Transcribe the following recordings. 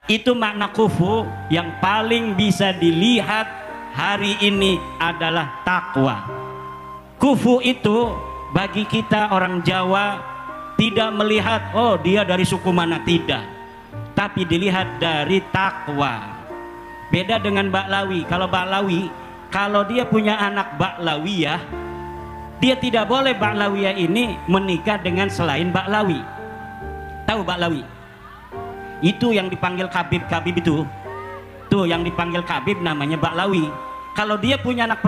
Itu makna kufu yang paling bisa dilihat hari ini adalah takwa. Kufu itu bagi kita orang Jawa tidak melihat oh dia dari suku mana, tidak, tapi dilihat dari takwa. Beda dengan Baklawi. Kalau Baklawi, kalau dia punya anak Baklawiyah, dia tidak boleh Baklawiyah ini menikah dengan selain Baklawi. Tahu Baklawi? Itu yang dipanggil Kabib itu. Tuh yang dipanggil Kabib namanya Baklawi. Kalau dia punya anak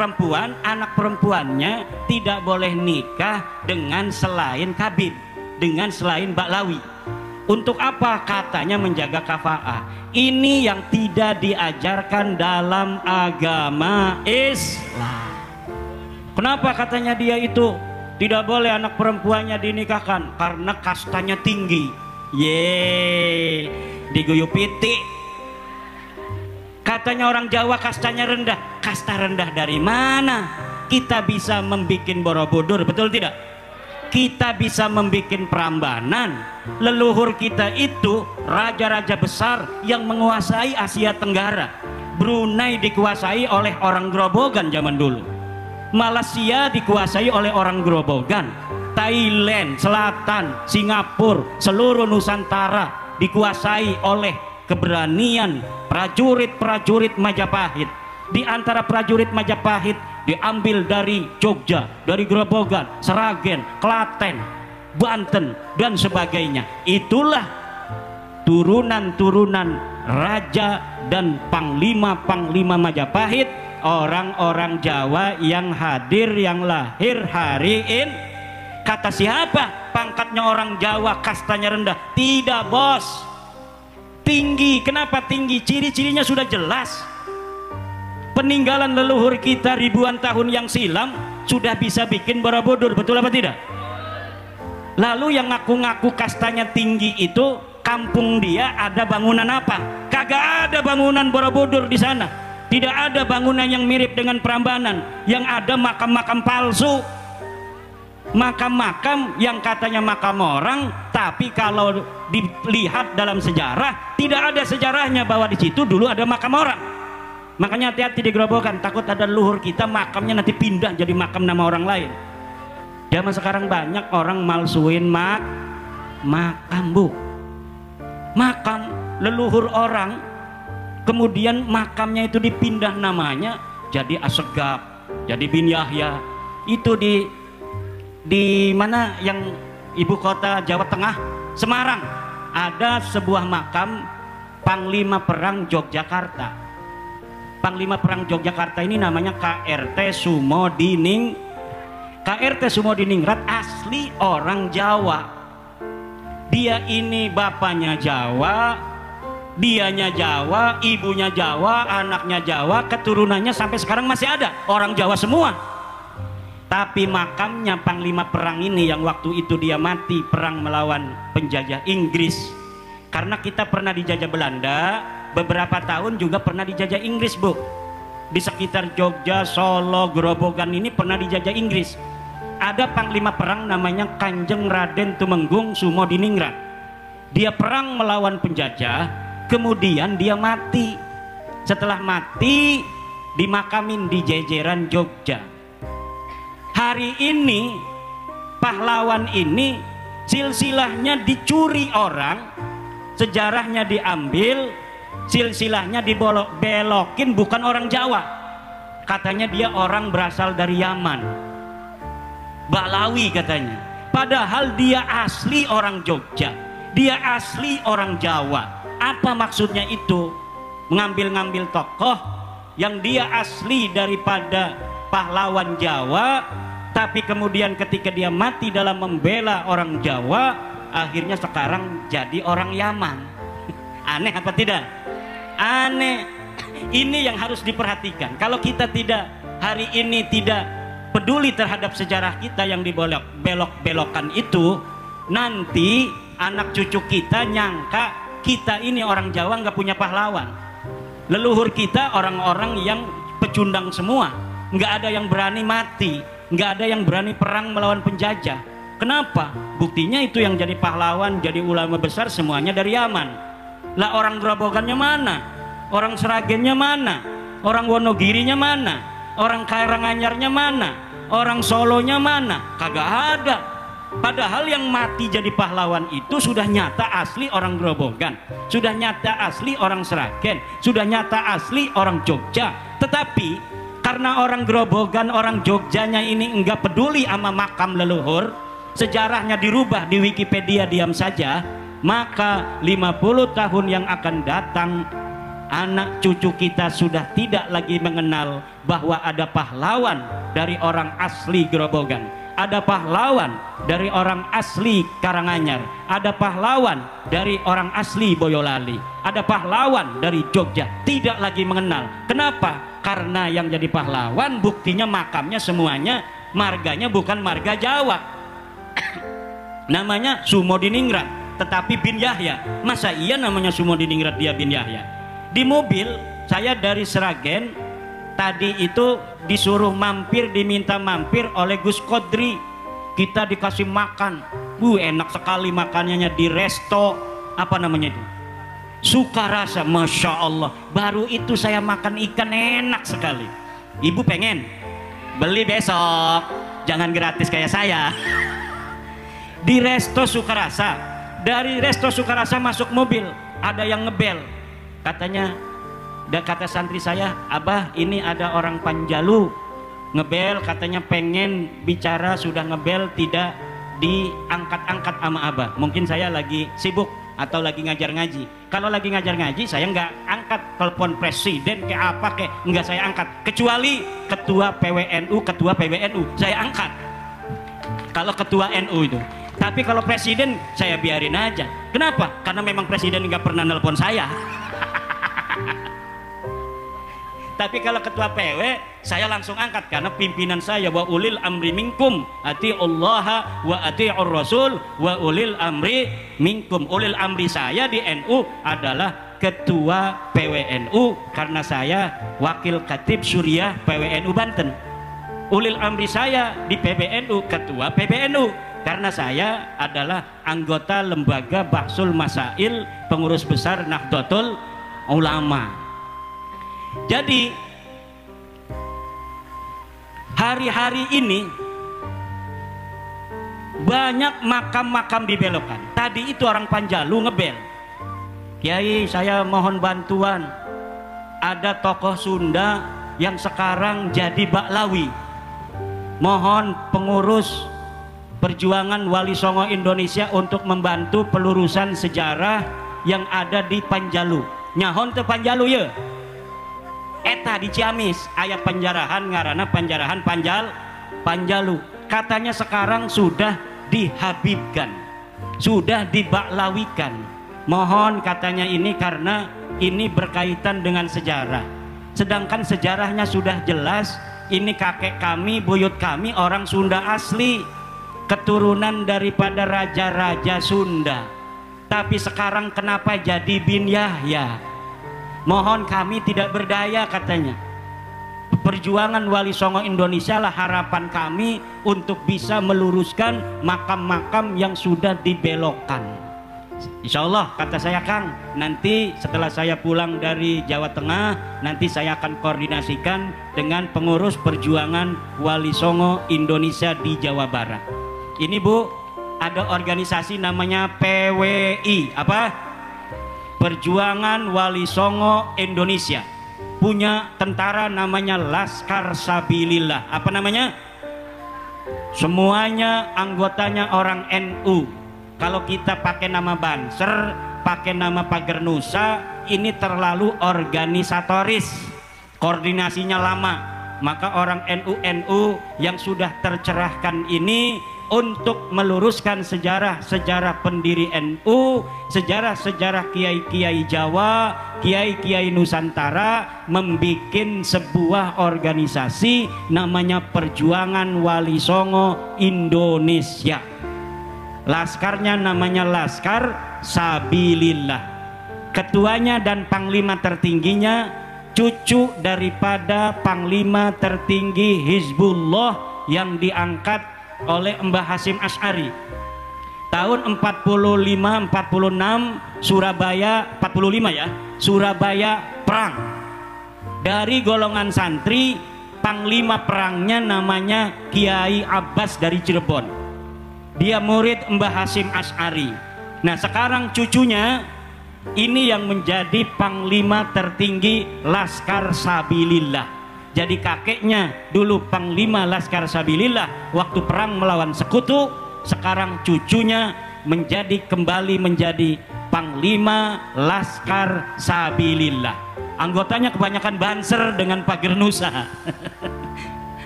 perempuannya tidak boleh nikah dengan selain Kabib, dengan selain Baklawi. Untuk apa? Katanya menjaga kafa'ah. Ini yang tidak diajarkan dalam agama Islam. Kenapa katanya dia itu tidak boleh anak perempuannya dinikahkan? Karena kastanya tinggi. Ye, diguyup pitik. Katanya orang Jawa kastanya rendah. Kasta rendah dari mana? Kita bisa membuat Borobudur, betul tidak? Kita bisa membuat Prambanan. Leluhur kita itu raja-raja besar yang menguasai Asia Tenggara. Brunei dikuasai oleh orang Grobogan zaman dulu. Malaysia dikuasai oleh orang Grobogan. Thailand, Selatan, Singapura, seluruh Nusantara dikuasai oleh keberanian prajurit-prajurit Majapahit. Di antara prajurit Majapahit diambil dari Jogja, dari Grobogan, Seragen, Klaten, Banten dan sebagainya. Itulah turunan-turunan raja dan panglima-panglima Majapahit, orang-orang Jawa yang hadir, yang lahir hari ini. Kata siapa? Pangkatnya orang Jawa kastanya rendah. Tidak bos, tinggi. Kenapa tinggi? Ciri-cirinya sudah jelas. Peninggalan leluhur kita ribuan tahun yang silam sudah bisa bikin Borobudur, betul apa tidak? Lalu yang ngaku-ngaku kastanya tinggi itu, kampung dia ada bangunan apa? Kagak ada bangunan Borobudur di sana. Tidak ada bangunan yang mirip dengan Prambanan. Yang ada makam-makam palsu, makam-makam yang katanya makam orang, tapi kalau dilihat dalam sejarah tidak ada sejarahnya bahwa di situ dulu ada makam orang. Makanya hati-hati di Grobogan, takut ada leluhur kita makamnya nanti pindah jadi makam nama orang lain. Zaman sekarang banyak orang malsuin makam bu, makam leluhur orang, kemudian makamnya itu dipindah namanya jadi Assegaf, jadi bin Yahya. Itu di mana yang ibu kota Jawa Tengah, Semarang, ada sebuah makam Panglima Perang Yogyakarta. Panglima Perang Yogyakarta ini namanya KRT Sumodiningrat, asli orang Jawa. Dia ini bapaknya Jawa, dianya Jawa, ibunya Jawa, anaknya Jawa, keturunannya sampai sekarang masih ada, orang Jawa semua. Tapi makamnya Panglima Perang ini yang waktu itu dia mati perang melawan penjajah Inggris. Karena kita pernah dijajah Belanda, beberapa tahun juga pernah dijajah Inggris bu. Di sekitar Jogja, Solo, Grobogan ini pernah dijajah Inggris. Ada Panglima Perang namanya Kanjeng Raden Tumenggung Sumodiningrat. Dia perang melawan penjajah, kemudian dia mati. Setelah mati dimakamin di jejeran Jogja. Hari ini pahlawan ini silsilahnya dicuri orang, sejarahnya diambil, silsilahnya dibelokin, bukan orang Jawa. Katanya dia orang berasal dari Yaman, Baklawi katanya. Padahal dia asli orang Jogja, dia asli orang Jawa. Apa maksudnya itu? Mengambil-ngambil tokoh yang dia asli daripada pahlawan Jawa, tapi kemudian ketika dia mati dalam membela orang Jawa, akhirnya sekarang jadi orang Yaman. Aneh apa tidak? Aneh. Ini yang harus diperhatikan. Kalau kita tidak hari ini tidak peduli terhadap sejarah kita yang dibelok-belokkan itu, nanti anak cucu kita nyangka kita ini orang Jawa nggak punya pahlawan. Leluhur kita orang-orang yang pecundang semua, nggak ada yang berani mati, nggak ada yang berani perang melawan penjajah. Kenapa? Buktinya itu yang jadi pahlawan, jadi ulama besar semuanya dari Yaman. Lah orang Grobogannya mana? Orang Sragennya mana? Orang Wonogirinya mana? Orang Karanganyarnya mana? Orang Solonya mana? Kagak ada. Padahal yang mati jadi pahlawan itu sudah nyata asli orang Grobogan, sudah nyata asli orang Sragen, sudah nyata asli orang Jogja. Tetapi karena orang Grobogan, orang Jogjanya ini enggak peduli sama makam leluhur, sejarahnya dirubah di Wikipedia diam saja, maka 50 tahun yang akan datang anak cucu kita sudah tidak lagi mengenal bahwa ada pahlawan dari orang asli Grobogan, ada pahlawan dari orang asli Karanganyar, ada pahlawan dari orang asli Boyolali, ada pahlawan dari Jogja. Tidak lagi mengenal. Kenapa? Karena yang jadi pahlawan buktinya makamnya semuanya marganya bukan marga Jawa. Namanya Sumodiningrat, tetapi bin Yahya. Masa iya namanya Sumodiningrat dia bin Yahya? Di mobil saya dari Sragen tadi itu disuruh mampir, diminta mampir oleh Gus Kodri. Kita dikasih makan, enak sekali makanannya di resto apa namanya itu, Sukarasa. Masya Allah, baru itu saya makan ikan enak sekali. Ibu pengen beli besok, jangan gratis kayak saya. Di resto Sukarasa, dari resto Sukarasa masuk mobil, ada yang ngebel, katanya. Dan kata santri saya, Abah ini ada orang Panjalu ngebel, katanya pengen bicara, sudah ngebel tidak diangkat-angkat sama Abah. Mungkin saya lagi sibuk atau lagi ngajar ngaji. Kalau lagi ngajar ngaji saya nggak angkat telepon presiden kayak apa kayak, nggak saya angkat, kecuali ketua PWNU saya angkat kalau ketua NU itu. Tapi kalau presiden saya biarin aja. Kenapa? Karena memang presiden nggak pernah nelpon saya. Tapi kalau ketua PW saya langsung angkat karena pimpinan saya, wa ulil amri minkum atiullaha wa atiur rasul wa ulil amri minkum. Ulil amri saya di NU adalah ketua PWNU karena saya wakil khatib Suriah PWNU Banten. Ulil amri saya di PBNU ketua PBNU karena saya adalah anggota lembaga Bahsul Masail pengurus besar Nahdlatul Ulama. Jadi hari-hari ini banyak makam-makam dibelokkan. Tadi itu orang Panjalu ngebel, Kiai saya mohon bantuan, ada tokoh Sunda yang sekarang jadi Baklawi, mohon pengurus perjuangan Wali Songo Indonesia untuk membantu pelurusan sejarah yang ada di Panjalu. Nyahon te Panjalu ya eta di Ciamis aya penjarahan ngarana penjarahan Panjalu. Katanya sekarang sudah dihabibkan, sudah dibaklawikan. Mohon katanya ini karena ini berkaitan dengan sejarah. Sedangkan sejarahnya sudah jelas, ini kakek kami, buyut kami orang Sunda asli, keturunan daripada raja-raja Sunda. Tapi sekarang kenapa jadi bin Yahya? Mohon kami tidak berdaya katanya. Perjuangan Wali Songo Indonesia lah harapan kami untuk bisa meluruskan makam-makam yang sudah dibelokkan. Insya Allah kata saya Kang, nanti setelah saya pulang dari Jawa Tengah, nanti saya akan koordinasikan dengan pengurus perjuangan Wali Songo Indonesia di Jawa Barat. Ini Bu, ada organisasi namanya PWI, apa? Perjuangan Wali Songo Indonesia. Punya tentara namanya Laskar Sabilillah. Apa namanya? Semuanya anggotanya orang NU. Kalau kita pakai nama Banser, pakai nama Pager Nusa, ini terlalu organisatoris, koordinasinya lama. Maka orang NU yang sudah tercerahkan ini untuk meluruskan sejarah-sejarah pendiri NU, sejarah-sejarah kiai-kiai Jawa, kiai-kiai Nusantara, membikin sebuah organisasi namanya Perjuangan Wali Songo Indonesia. Laskarnya namanya Laskar Sabilillah. Ketuanya dan panglima tertingginya cucu daripada panglima tertinggi Hizbullah yang diangkat oleh Mbah Hasyim Asy'ari. tahun 45 46 Surabaya, 45 ya, Surabaya perang. Dari golongan santri, panglima perangnya namanya Kiai Abbas dari Cirebon. Dia murid Mbah Hasyim Asy'ari. Nah, sekarang cucunya ini yang menjadi panglima tertinggi Laskar Sabilillah. Jadi kakeknya dulu panglima Laskar Sabilillah waktu perang melawan sekutu, sekarang cucunya kembali menjadi panglima Laskar Sabilillah. Anggotanya kebanyakan Banser dengan pagar Nusa.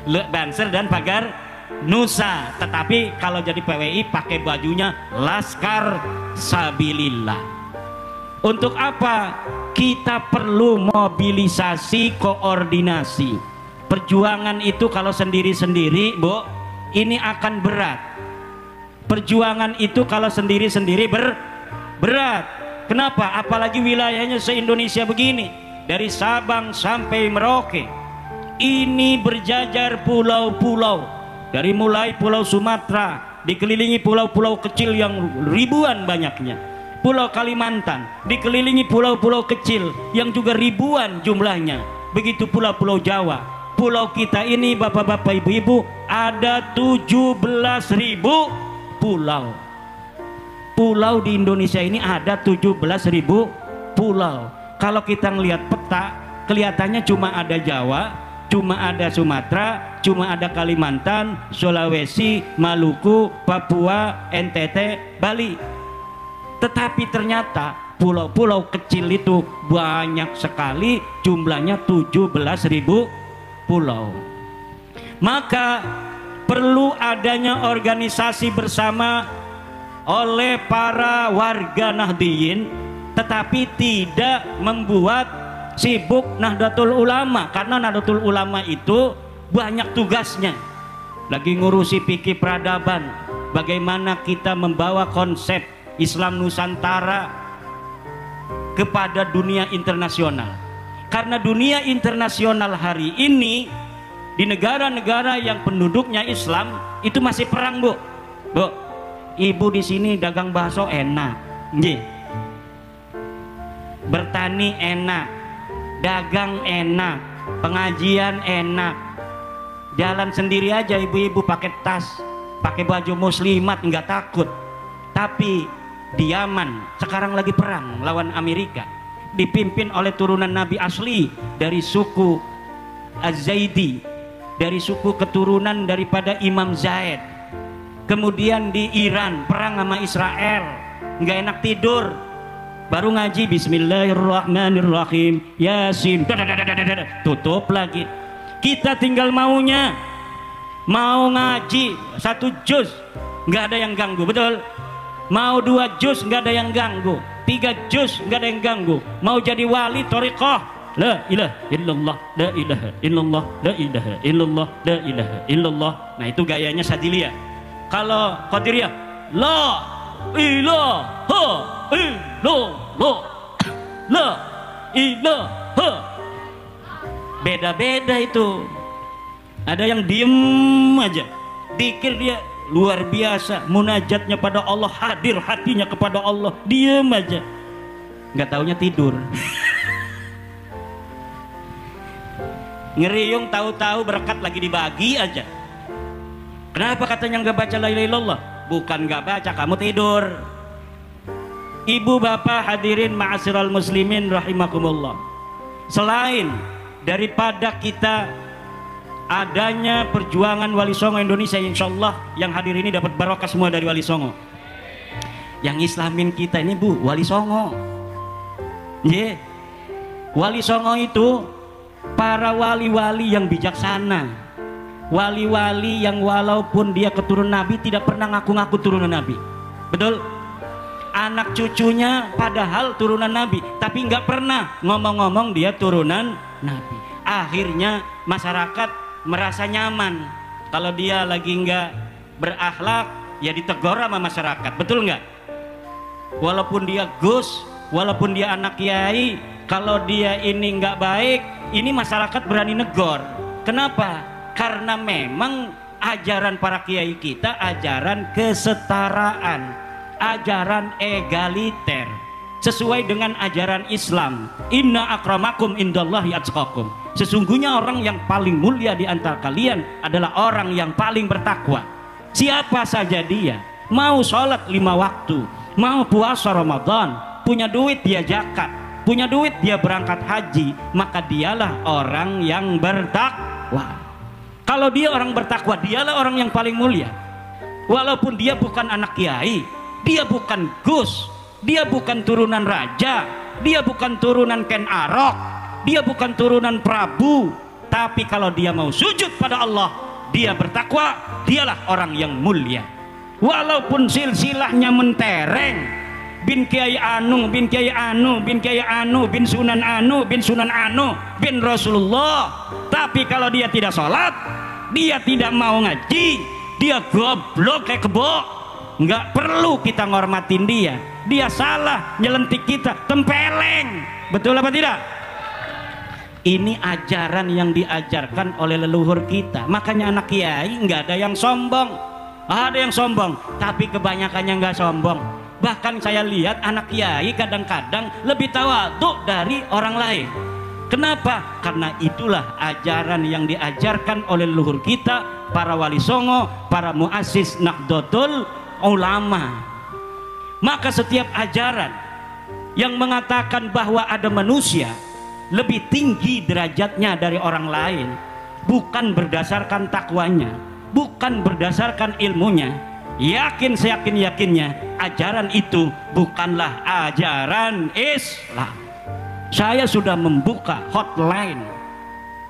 Banser dan pagar Nusa, tetapi kalau jadi PWI pakai bajunya Laskar Sabilillah. Untuk apa? Kita perlu mobilisasi, koordinasi. Perjuangan itu kalau sendiri-sendiri, Bu, ini akan berat. Perjuangan itu kalau sendiri-sendiri berat. Kenapa? Apalagi wilayahnya se-Indonesia begini, dari Sabang sampai Merauke. Ini berjajar pulau-pulau, dari mulai Pulau Sumatera dikelilingi pulau-pulau kecil yang ribuan banyaknya, Pulau Kalimantan dikelilingi pulau-pulau kecil yang juga ribuan jumlahnya, begitu pula Pulau Jawa. Pulau kita ini bapak-bapak ibu-ibu ada 17.000 pulau. Pulau di Indonesia ini ada 17.000 pulau. Kalau kita ngelihat peta, kelihatannya cuma ada Jawa, cuma ada Sumatera, cuma ada Kalimantan, Sulawesi, Maluku, Papua, NTT, Bali. Tetapi ternyata pulau-pulau kecil itu banyak sekali, jumlahnya 17.000 pulau. Maka perlu adanya organisasi bersama oleh para warga Nahdliyin, tetapi tidak membuat sibuk Nahdlatul Ulama, karena Nahdlatul Ulama itu banyak tugasnya. Lagi ngurusi fikih peradaban, bagaimana kita membawa konsep Islam Nusantara kepada dunia internasional. Karena dunia internasional hari ini di negara-negara yang penduduknya Islam itu masih perang, Bu. Bu, ibu di sini dagang bakso enak, bertani enak, dagang enak, pengajian enak, jalan sendiri aja ibu-ibu pakai tas, pakai baju muslimat nggak takut. Tapi di Yaman sekarang lagi perang lawan Amerika, dipimpin oleh turunan Nabi asli dari suku Az-Zaidi, dari suku keturunan daripada Imam Zaid. Kemudian di Iran perang sama Israel, nggak enak tidur, baru ngaji Bismillahirrahmanirrahim, Yasin, tutup lagi. Kita tinggal maunya, mau ngaji 1 juz nggak ada yang ganggu, betul? Mau 2 juz nggak ada yang ganggu, 3 juz nggak ada yang ganggu. Mau jadi wali thariqah, la ilaha illallah, la ilaha illallah, la ilaha illallah, la ilaha illallah. Nah itu gayanya Sadiliyah. Kalau Qadiriyah, la ilaha illallah, la ilaha. Beda-beda itu. Ada yang diem aja, dikir dia luar biasa, munajatnya pada Allah, hadir hatinya kepada Allah, diem aja, nggak taunya tidur. Ngeriung tahu-tahu berkat lagi dibagi aja. Kenapa katanya nggak baca la ilaha illallah? Bukan nggak baca, kamu tidur. Ibu bapak hadirin ma'asyiral muslimin rahimakumullah, selain daripada kita adanya perjuangan Wali Songo Indonesia, insya Allah yang hadir ini dapat barokah semua dari Wali Songo. Yang Islamin kita ini, Bu, Wali Songo. Yeah. Wali Songo itu para wali-wali yang bijaksana, wali-wali yang walaupun dia keturunan Nabi tidak pernah ngaku-ngaku turunan Nabi, betul? Anak cucunya padahal turunan Nabi, tapi nggak pernah ngomong-ngomong dia turunan Nabi. Akhirnya masyarakat merasa nyaman kalau dia lagi nggak berakhlak, ya ditegur sama masyarakat, betul nggak? Walaupun dia gus, walaupun dia anak kiai, kalau dia ini nggak baik, ini masyarakat berani negor. Kenapa? Karena memang ajaran para kiai kita ajaran kesetaraan. ajaran egaliter sesuai dengan ajaran Islam. Inna akramakum indallahi atqakum. Sesungguhnya orang yang paling mulia di antara kalian adalah orang yang paling bertakwa. Siapa saja dia, mau sholat 5 waktu, mau puasa Ramadan, punya duit dia zakat, punya duit dia berangkat haji, maka dialah orang yang bertakwa. Kalau dia orang bertakwa, dialah orang yang paling mulia. Walaupun dia bukan anak kiai, dia bukan gus, dia bukan turunan raja, dia bukan turunan Ken Arok, dia bukan turunan Prabu, tapi kalau dia mau sujud pada Allah, dia bertakwa, dialah orang yang mulia. Walaupun silsilahnya mentereng, bin Kiai Anu, bin Kiai Anu, bin Kiai Anu, bin Sunan Anu, bin Sunan Anu, bin Rasulullah, tapi kalau dia tidak sholat, dia tidak mau ngaji, dia goblok kayak kebo, nggak perlu kita ngormatin dia. Dia salah nyelentik kita, tempeleng. Betul apa tidak? Ini ajaran yang diajarkan oleh leluhur kita. Makanya anak kiai nggak ada yang sombong. Ada yang sombong, tapi kebanyakannya nggak sombong. Bahkan saya lihat anak kiai kadang-kadang lebih tawadhu dari orang lain. Kenapa? Karena itulah ajaran yang diajarkan oleh leluhur kita, para wali songo, para muassis Nahdlatul Ulama. Maka setiap ajaran yang mengatakan bahwa ada manusia lebih tinggi derajatnya dari orang lain, bukan berdasarkan takwanya, bukan berdasarkan ilmunya, yakin seyakin-yakinnya ajaran itu bukanlah ajaran Islam. Saya sudah membuka hotline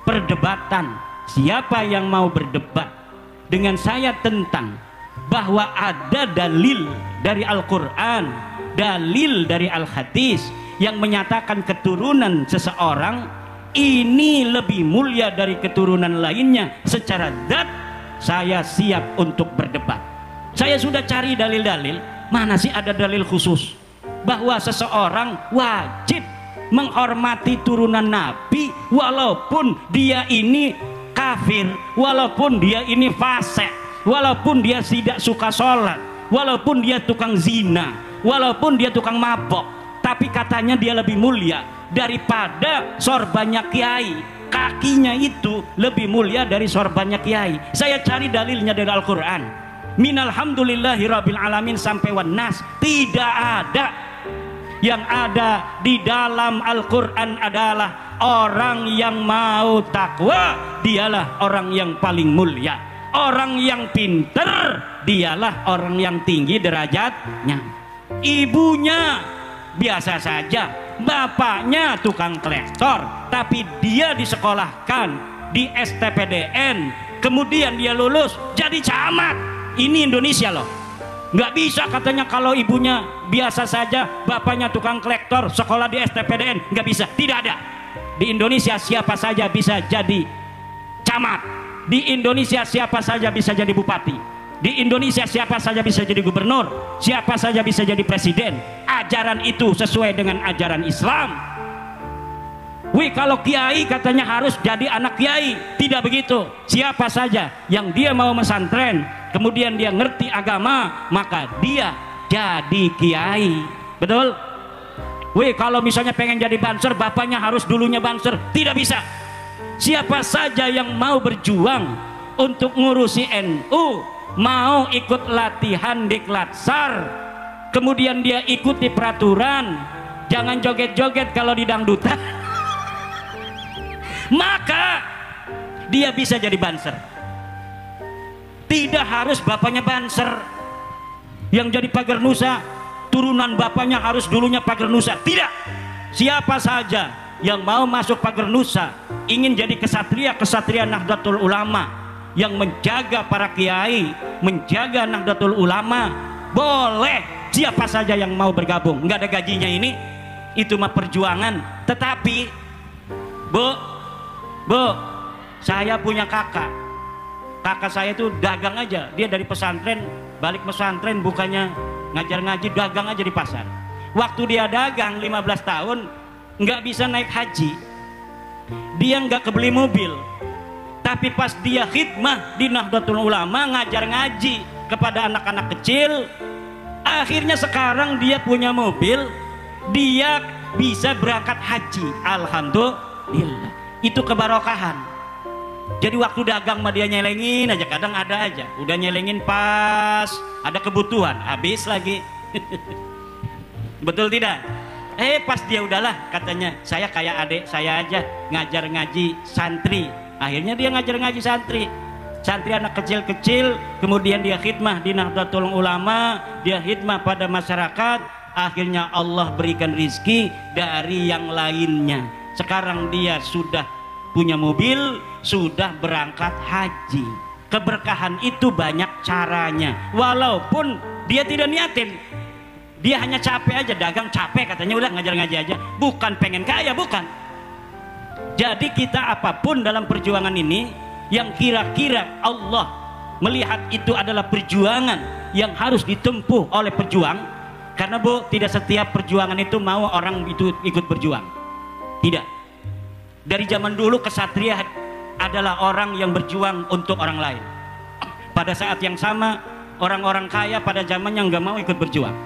perdebatan. Siapa yang mau berdebat dengan saya tentang bahwa ada dalil dari Al-Quran, dalil dari Al-Hadis yang menyatakan keturunan seseorang ini lebih mulia dari keturunan lainnya secara zat, saya siap untuk berdebat. Saya sudah cari dalil-dalil, mana sih ada dalil khusus bahwa seseorang wajib menghormati turunan Nabi walaupun dia ini kafir, walaupun dia ini fasik, walaupun dia tidak suka sholat, walaupun dia tukang zina, walaupun dia tukang mabok, tapi katanya dia lebih mulia daripada sorbannya kiai. Kakinya itu lebih mulia dari sorbannya kiai. Saya cari dalilnya dari Al-Quran, minalhamdulillahi rabbil alamin sampai wan nas, tidak ada. Yang ada di dalam Al-Quran adalah orang yang mau takwa dialah orang yang paling mulia. Orang yang pinter dialah orang yang tinggi derajatnya. Ibunya biasa saja, bapaknya tukang kolektor, tapi dia disekolahkan di STPDN, kemudian dia lulus jadi camat. Ini Indonesia loh. Nggak bisa katanya kalau ibunya biasa saja, bapaknya tukang kolektor, sekolah di STPDN, nggak bisa. Tidak ada. Di Indonesia siapa saja bisa jadi camat. Di Indonesia siapa saja bisa jadi bupati. Di Indonesia siapa saja bisa jadi gubernur, siapa saja bisa jadi presiden. Ajaran itu sesuai dengan ajaran Islam. Wih, kalau kiai katanya harus jadi anak kiai. Tidak begitu. Siapa saja yang dia mau pesantren, kemudian dia ngerti agama, maka dia jadi kiai. Betul? Wih, kalau misalnya pengen jadi banser, bapaknya harus dulunya banser. Tidak bisa. Siapa saja yang mau berjuang untuk ngurusi NU, mau ikut latihan Diklatsar, kemudian dia ikuti peraturan, jangan joget-joget kalau di dangdutan, maka dia bisa jadi banser. Tidak harus bapaknya banser. Yang jadi pagar nusa turunan bapaknya harus dulunya pagar nusa. Tidak. Siapa saja yang mau masuk pagar nusa, ingin jadi kesatria Nahdlatul Ulama yang menjaga para kiai, menjaga Nahdlatul Ulama, boleh. Siapa saja yang mau bergabung. Nggak ada gajinya ini, itu mah perjuangan. Tetapi Bu, saya punya kakak saya itu dagang aja. Dia dari pesantren, balik pesantren bukannya ngajar ngaji, dagang aja di pasar. Waktu dia dagang 15 tahun nggak bisa naik haji, dia nggak kebeli mobil, tapi pas dia khidmah di Nahdlatul Ulama ngajar ngaji kepada anak-anak kecil, Akhirnya sekarang dia punya mobil, dia bisa berangkat haji. Alhamdulillah. Itu kebarokahan. Jadi waktu dagang mah dia nyelengin aja, kadang ada aja. Udah nyelengin pas ada kebutuhan, habis lagi. Betul tidak? Pas dia udahlah, katanya saya kayak adik saya aja ngajar ngaji santri. Akhirnya dia ngajar ngaji santri. Santri anak kecil-kecil, kemudian dia khidmah di Nahdlatul Ulama, dia khidmah pada masyarakat, akhirnya Allah berikan rizki dari yang lainnya. Sekarang dia sudah punya mobil, sudah berangkat haji. Keberkahan itu banyak caranya, walaupun dia tidak niatin, dia hanya capek aja, dagang capek katanya, udah ngajar ngaji aja, bukan pengen kaya, bukan. Jadi kita apapun dalam perjuangan ini yang kira-kira Allah melihat itu adalah perjuangan yang harus ditempuh oleh pejuang, karena tidak setiap perjuangan itu mau orang itu ikut berjuang, tidak. Dari zaman dulu kesatria adalah orang yang berjuang untuk orang lain. Pada saat yang sama orang-orang kaya pada zamannya nggak mau ikut berjuang.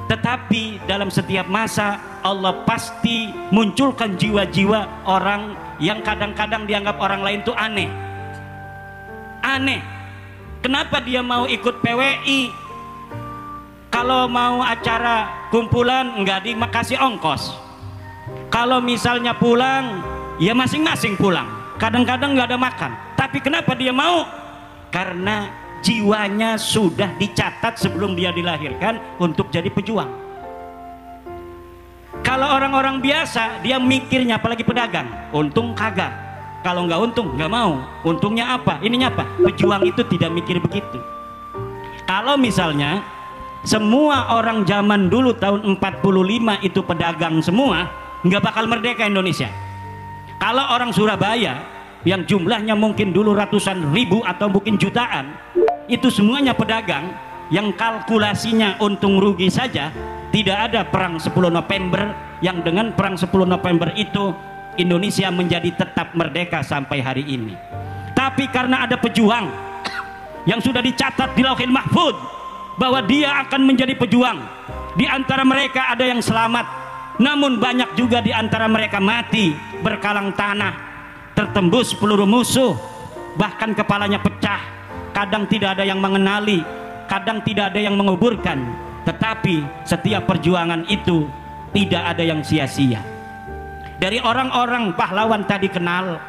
Tetapi dalam setiap masa Allah pasti munculkan jiwa-jiwa orang yang kadang-kadang dianggap orang lain itu aneh. Kenapa dia mau ikut PWI? Kalau mau acara kumpulan nggak dikasih ongkos. Kalau misalnya pulang, ya masing-masing pulang. Kadang-kadang nggak ada makan. Tapi kenapa dia mau? Karena jiwanya sudah dicatat sebelum dia dilahirkan untuk jadi pejuang. Kalau orang-orang biasa, dia mikirnya, apalagi pedagang, untung kagak. Kalau nggak untung, nggak mau. Untungnya apa? Ininya apa? Pejuang itu tidak mikir begitu. Kalau misalnya semua orang zaman dulu tahun 45 itu pedagang semua, nggak bakal merdeka Indonesia. Kalau orang Surabaya yang jumlahnya mungkin dulu ratusan ribu atau mungkin jutaan, itu semuanya pedagang yang kalkulasinya untung rugi saja, tidak ada perang 10 November yang dengan perang 10 November itu Indonesia menjadi tetap merdeka sampai hari ini. Tapi karena ada pejuang yang sudah dicatat di Lauhil Mahfuz bahwa dia akan menjadi pejuang, di antara mereka ada yang selamat, namun banyak juga di antara mereka mati berkalang tanah, tertembus peluru musuh, bahkan kepalanya pecah. Kadang tidak ada yang mengenali, kadang tidak ada yang menguburkan. Tetapi setiap perjuangan itu tidak ada yang sia-sia. Dari orang-orang pahlawan tadi kenal,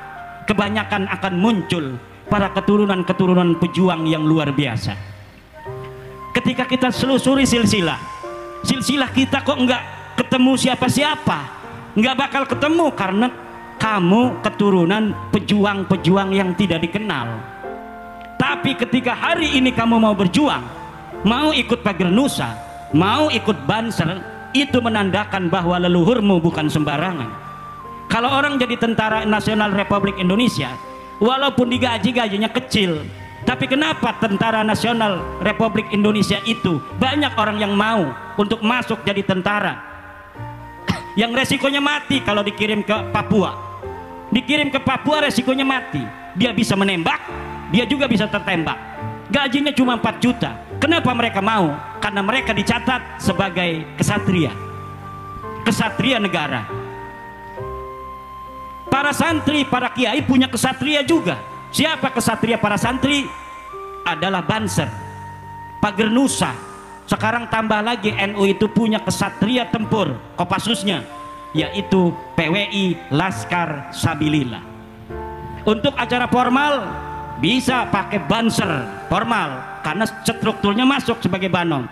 kebanyakan akan muncul para keturunan-keturunan pejuang yang luar biasa. Ketika kita selusuri silsilah kita kok enggak ketemu siapa-siapa, enggak bakal ketemu karena kamu keturunan pejuang-pejuang yang tidak dikenal. Tapi ketika hari ini kamu mau berjuang, mau ikut Pager Nusa, mau ikut Banser, itu menandakan bahwa leluhurmu bukan sembarangan. Kalau orang jadi tentara nasional Republik Indonesia, walaupun digaji gajinya kecil, tapi kenapa tentara nasional Republik Indonesia itu banyak orang yang mau untuk masuk jadi tentara yang resikonya mati kalau dikirim ke Papua. Dikirim ke Papua resikonya mati. Dia bisa menembak, dia juga bisa tertembak. Gajinya cuma 4 juta. Kenapa mereka mau? Karena mereka dicatat sebagai kesatria, kesatria negara. Para santri, para kiai punya kesatria juga. Siapa kesatria para santri? Adalah Banser, Pager Nusa. Sekarang tambah lagi NU itu punya kesatria tempur, Kopassusnya, yaitu PWI Laskar Sabilillah. Untuk acara formal bisa pakai Banser formal karena strukturnya masuk sebagai Banom.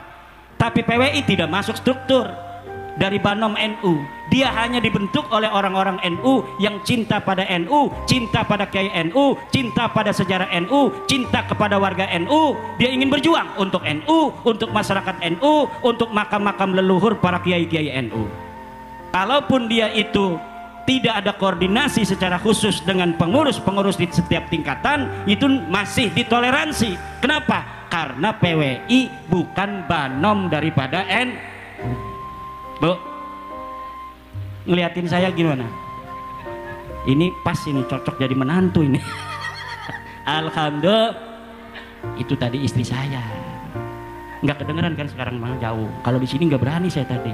Tapi PWI tidak masuk struktur dari Banom NU. Dia hanya dibentuk oleh orang-orang NU yang cinta pada NU, cinta pada kiai NU, cinta pada sejarah NU, cinta kepada warga NU. Dia ingin berjuang untuk NU, untuk masyarakat NU, untuk makam-makam leluhur para kiai-kiai NU. Kalaupun dia itu tidak ada koordinasi secara khusus dengan pengurus-pengurus di setiap tingkatan, itu masih ditoleransi. Kenapa? Karena PWI bukan Banom daripada NU. Bu, ngeliatin saya gimana? Ini pas, ini cocok jadi menantu ini. Alhamdulillah. Itu tadi istri saya. Nggak kedengeran kan sekarang mah jauh. Kalau di sini nggak berani saya tadi.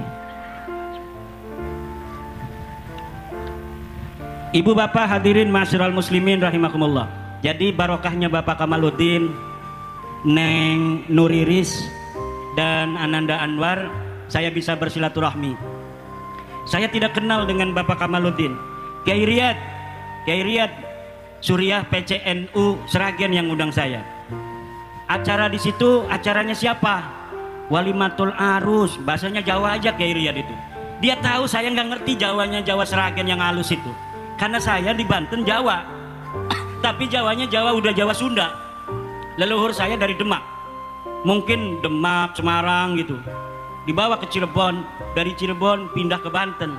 Ibu bapak hadirin masyarul muslimin rahimakumullah. Jadi barokahnya Bapak Kamaluddin, Neng Nuriris dan Ananda Anwar, saya bisa bersilaturahmi. Saya tidak kenal dengan Bapak Kamaluddin. Kiai Riyad Suriah PCNU Sragen yang undang saya. Acara di situ, acaranya siapa? Walimatul Arus, bahasanya Jawa aja Kiai Riyad itu. Dia tahu saya nggak ngerti Jawanya, Jawa Sragen yang halus itu. Karena saya di Banten Jawa, tapi Jawanya Jawa udah Jawa Sunda. Leluhur saya dari Demak, mungkin Demak, Semarang gitu. Dibawa ke Cirebon, dari Cirebon pindah ke Banten.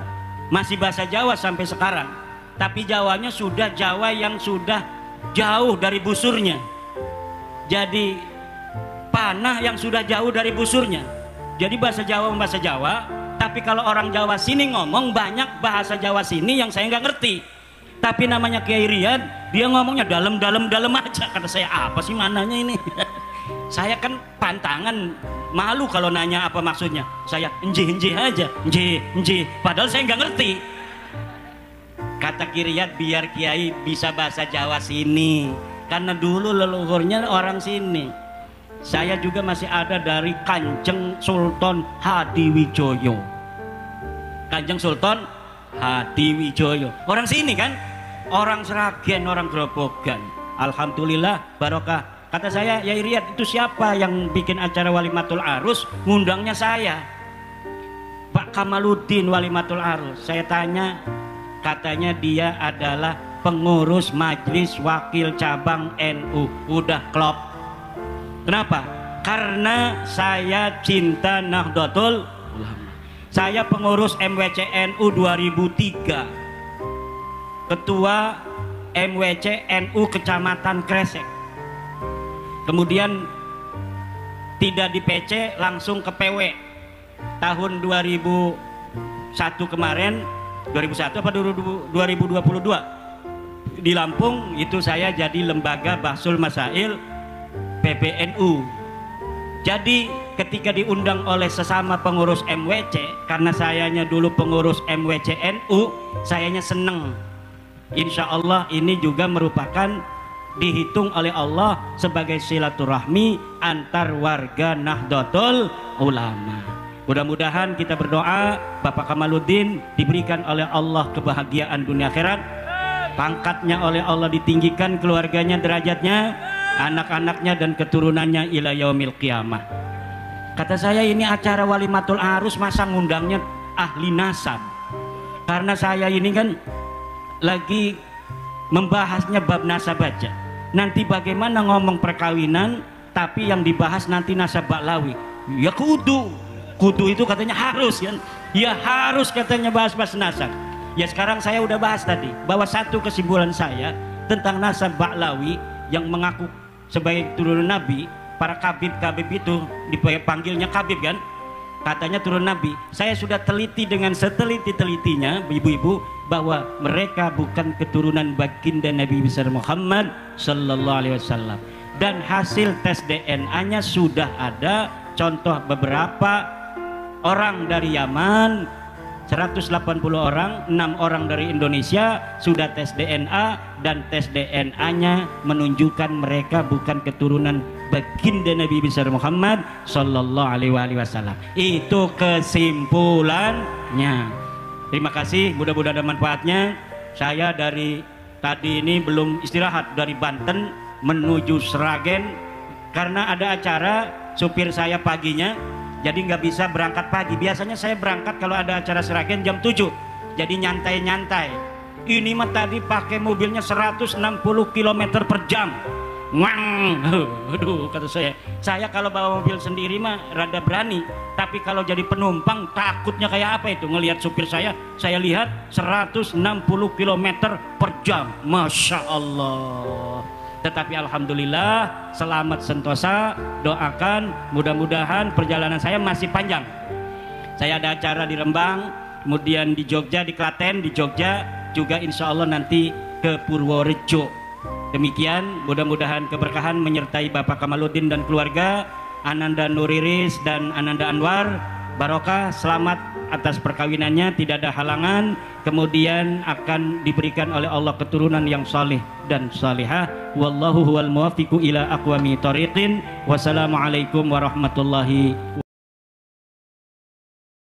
Masih bahasa Jawa sampai sekarang. Tapi Jawanya sudah Jawa yang sudah jauh dari busurnya. Jadi panah yang sudah jauh dari busurnya. Jadi bahasa Jawa, tapi kalau orang Jawa sini ngomong banyak bahasa Jawa sini yang saya nggak ngerti. Tapi namanya Kiai Riyad, dia ngomongnya dalam aja. Kata saya, apa sih mananya ini? Saya kan pantangan, malu kalau nanya apa maksudnya. Saya enjih aja, enjih. Padahal saya nggak ngerti. Kata Kiai Riyad, biar Kiai bisa bahasa Jawa sini. Karena dulu leluhurnya orang sini. Saya juga masih ada dari Kanjeng Sultan Hadiwijoyo. Kanjeng Sultan Hadiwijoyo. Orang sini kan? Orang Sragen, orang Grobogan. Alhamdulillah barokah. Kata saya, ya Riyad, itu siapa yang bikin acara Walimatul Arus? Ngundangnya saya, Pak Kamaluddin Walimatul Arus. Saya tanya, katanya dia adalah pengurus Majelis Wakil Cabang NU. Udah klop. Kenapa? Karena saya cinta Nahdlatul Ulama. Saya pengurus MWC NU 2003, ketua MWC NU Kecamatan Kresek. Kemudian tidak di PC, langsung ke PW tahun 2001 kemarin. 2001 apa 2022 di Lampung itu saya jadi lembaga Bahsul Masail PBNU. Jadi ketika diundang oleh sesama pengurus MWC, karena sayanya dulu pengurus MWC NU, sayanya seneng. Insya Allah ini juga merupakan dihitung oleh Allah sebagai silaturahmi antar warga Nahdlatul Ulama. Mudah-mudahan kita berdoa Bapak Kamaluddin diberikan oleh Allah kebahagiaan dunia akhirat, pangkatnya oleh Allah ditinggikan, keluarganya derajatnya, anak-anaknya dan keturunannya ila yaumil qiyamah. Kata saya, ini acara Walimatul Arus masa ngundangnya ahli nasab? Karena saya ini kan lagi membahasnya bab nasab aja. Nanti bagaimana ngomong perkawinan tapi yang dibahas nanti nasab baklawi? Ya kudu itu katanya harus kan? Ya harus katanya bahas-bahas nasab. Ya sekarang saya udah bahas tadi bahwa satu kesimpulan saya tentang nasab baklawi yang mengaku sebagai turunan Nabi, para kabib itu dipanggilnya kabib kan? Katanya turun Nabi. Saya sudah teliti dengan seteliti-telitinya ibu-ibu bahwa mereka bukan keturunan baginda Nabi besar Muhammad sallallahu alaihi wasallam. Dan hasil tes DNA-nya sudah ada, contoh beberapa orang dari Yaman 180 orang, 6 orang dari Indonesia sudah tes DNA, dan tes DNA-nya menunjukkan mereka bukan keturunan baginda Nabi besar Muhammad sallallahu alaihi wasallam. Itu kesimpulannya. Terima kasih, mudah-mudahan ada manfaatnya. Saya dari tadi ini belum istirahat, dari Banten menuju Sragen karena ada acara supir saya paginya, jadi nggak bisa berangkat pagi. Biasanya saya berangkat kalau ada acara Sragen jam 7, jadi nyantai-nyantai. Ini mah tadi pakai mobilnya 160 km per jam. Wang, aduh, kata saya kalau bawa mobil sendiri mah rada berani, tapi kalau jadi penumpang takutnya kayak apa itu ngelihat supir saya lihat 160 km per jam, Masya Allah. Tetapi alhamdulillah selamat sentosa, doakan mudah-mudahan perjalanan saya masih panjang. Saya ada acara di Rembang, kemudian di Jogja, di Klaten, di Jogja juga insya Allah nanti ke Purworejo. Demikian, mudah-mudahan keberkahan menyertai Bapak Kamaluddin dan keluarga. Ananda Nuriris dan Ananda Anwar, barokah, selamat atas perkawinannya, tidak ada halangan, kemudian akan diberikan oleh Allah keturunan yang saleh dan salihah. Wallahu huwal muwaffiqu ila aqwami thoriqin. Wassalamualaikum warahmatullahi wabarakatuh.